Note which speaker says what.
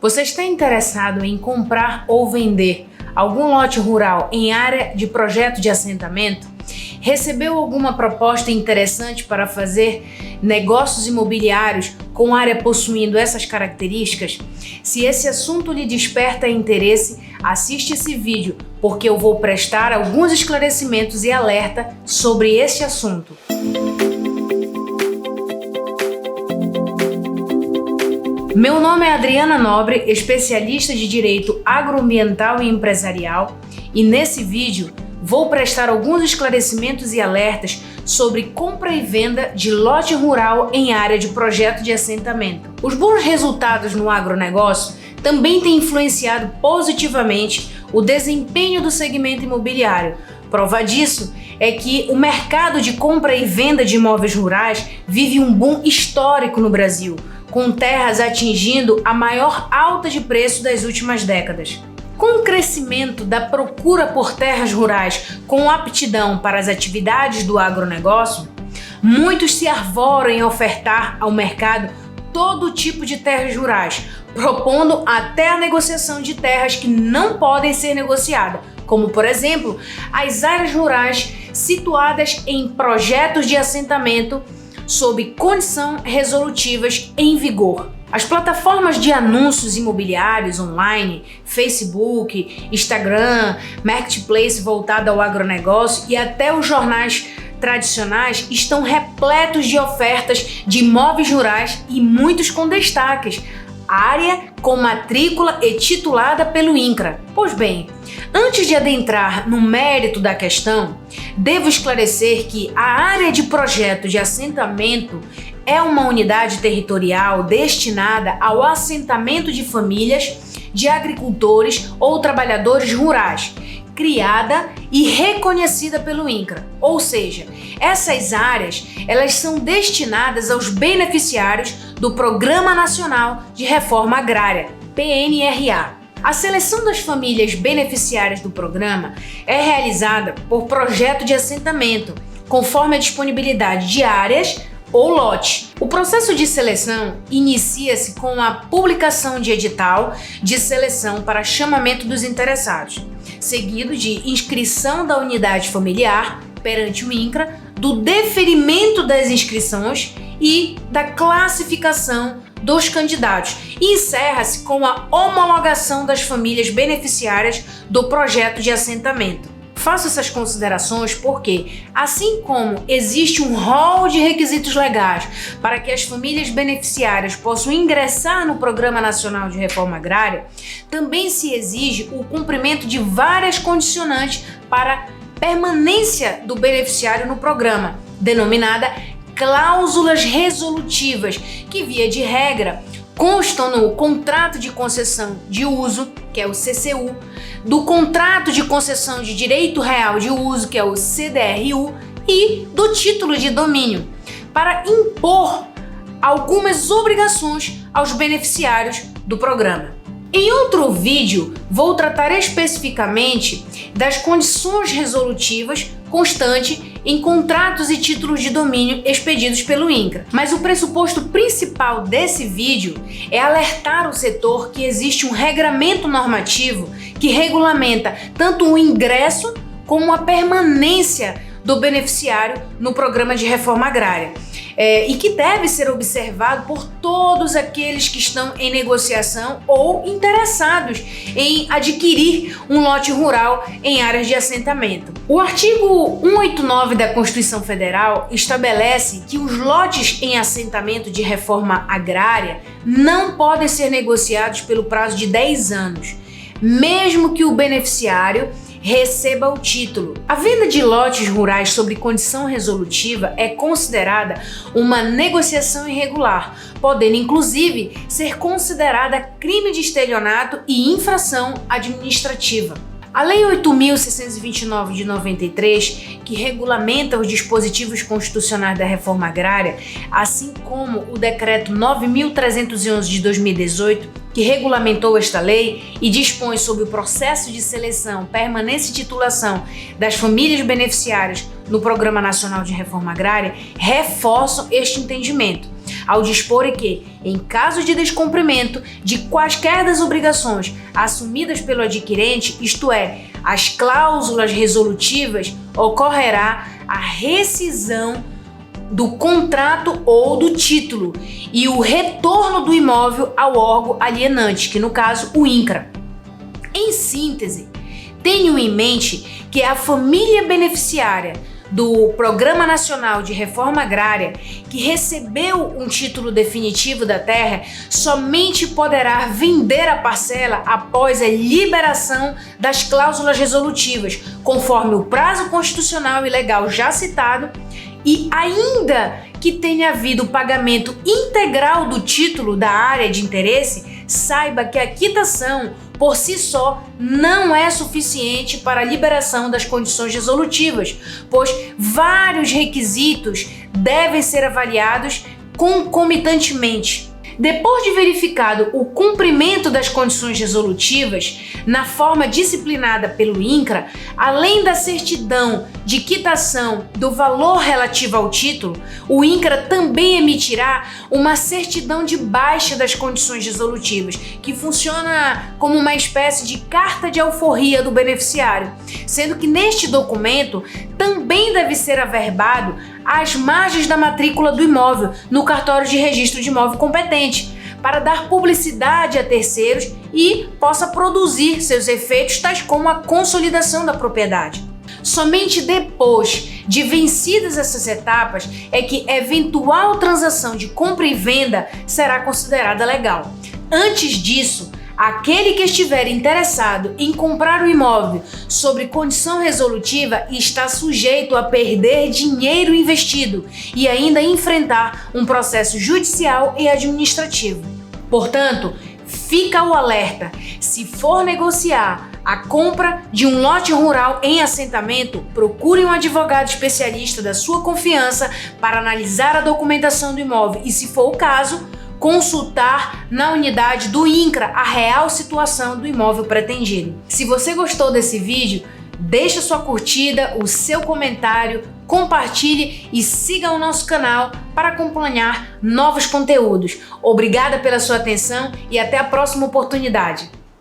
Speaker 1: Você está interessado em comprar ou vender algum lote rural em área de projeto de assentamento? Recebeu alguma proposta interessante para fazer negócios imobiliários com área possuindo essas características? Se esse assunto lhe desperta interesse, assiste esse vídeo, porque eu vou prestar alguns esclarecimentos e alerta sobre este assunto. Meu nome é Adriana Nobre, especialista de Direito Agroambiental e Empresarial, e nesse vídeo vou prestar alguns esclarecimentos e alertas sobre compra e venda de lote rural em área de projeto de assentamento. Os bons resultados no agronegócio também têm influenciado positivamente o desempenho do segmento imobiliário. Prova disso é que o mercado de compra e venda de imóveis rurais vive um boom histórico no Brasil, com terras atingindo a maior alta de preço das últimas décadas. Com o crescimento da procura por terras rurais com aptidão para as atividades do agronegócio, muitos se arvoram em ofertar ao mercado todo tipo de terras rurais, propondo até a negociação de terras que não podem ser negociadas, como, por exemplo, as áreas rurais situadas em projetos de assentamento sob condição resolutivas em vigor. As plataformas de anúncios imobiliários online, Facebook, Instagram, Marketplace voltado ao agronegócio e até os jornais tradicionais estão repletos de ofertas de imóveis rurais e muitos com destaques. Área com matrícula e titulada pelo INCRA. Pois bem, antes de adentrar no mérito da questão, devo esclarecer que a área de projeto de assentamento é uma unidade territorial destinada ao assentamento de famílias, de agricultores ou trabalhadores rurais, criada e reconhecida pelo INCRA. Ou seja, essas áreas elas são destinadas aos beneficiários do Programa Nacional de Reforma Agrária, PNRA. A seleção das famílias beneficiárias do programa é realizada por projeto de assentamento, conforme a disponibilidade de áreas ou lote. O processo de seleção inicia-se com a publicação de edital de seleção para chamamento dos interessados, seguido de inscrição da unidade familiar perante o INCRA, do deferimento das inscrições e da classificação dos candidatos, e encerra-se com a homologação das famílias beneficiárias do projeto de assentamento. Faço essas considerações porque, assim como existe um rol de requisitos legais para que as famílias beneficiárias possam ingressar no Programa Nacional de Reforma Agrária, também se exige o cumprimento de várias condicionantes para permanência do beneficiário no programa, denominada cláusulas resolutivas, que via de regra constam no contrato de concessão de uso, que é o CCU, do contrato de concessão de direito real de uso, que é o CDRU, e do título de domínio, para impor algumas obrigações aos beneficiários do programa. Em outro vídeo, vou tratar especificamente das condições resolutivas constantes em contratos e títulos de domínio expedidos pelo INCRA. Mas o pressuposto principal desse vídeo é alertar o setor que existe um regramento normativo que regulamenta tanto o ingresso como a permanência do beneficiário no programa de reforma agrária. E que deve ser observado por todos aqueles que estão em negociação ou interessados em adquirir um lote rural em áreas de assentamento. O artigo 189 da Constituição Federal estabelece que os lotes em assentamento de reforma agrária não podem ser negociados pelo prazo de 10 anos, mesmo que o beneficiário receba o título. A venda de lotes rurais sob condição resolutiva é considerada uma negociação irregular, podendo inclusive ser considerada crime de estelionato e infração administrativa. A Lei 8.629 de 93, que regulamenta os dispositivos constitucionais da reforma agrária, assim como o Decreto 9.311 de 2018, que regulamentou esta lei e dispõe sobre o processo de seleção, permanência e titulação das famílias beneficiárias no Programa Nacional de Reforma Agrária, reforçam este entendimento. ao dispor que, em caso de descumprimento de quaisquer das obrigações assumidas pelo adquirente, isto é, as cláusulas resolutivas, ocorrerá a rescisão do contrato ou do título e o retorno do imóvel ao órgão alienante, que no caso o INCRA. Em síntese, tenham em mente que a família beneficiária do Programa Nacional de Reforma Agrária que recebeu um título definitivo da terra somente poderá vender a parcela após a liberação das cláusulas resolutivas, conforme o prazo constitucional e legal já citado, e ainda que tenha havido o pagamento integral do título da área de interesse, saiba que a quitação por si só não é suficiente para a liberação das condições resolutivas, pois vários requisitos devem ser avaliados concomitantemente. Depois de verificado o cumprimento das condições resolutivas na forma disciplinada pelo INCRA, além da certidão de quitação do valor relativo ao título, o INCRA também emitirá uma certidão de baixa das condições resolutivas, que funciona como uma espécie de carta de alforria do beneficiário, sendo que neste documento também deve ser averbado as margens da matrícula do imóvel no cartório de registro de imóvel competente, para dar publicidade a terceiros e possa produzir seus efeitos, tais como a consolidação da propriedade. Somente depois de vencidas essas etapas é que eventual transação de compra e venda será considerada legal. Antes disso, aquele que estiver interessado em comprar o imóvel sob condição resolutiva está sujeito a perder dinheiro investido e ainda enfrentar um processo judicial e administrativo. Portanto, fica o alerta: se for negociar a compra de um lote rural em assentamento, procure um advogado especialista da sua confiança para analisar a documentação do imóvel e, se for o caso, consultar na unidade do INCRA a real situação do imóvel pretendido. Se você gostou desse vídeo, deixa sua curtida, o seu comentário, compartilhe e siga o nosso canal para acompanhar novos conteúdos. Obrigada pela sua atenção e até a próxima oportunidade.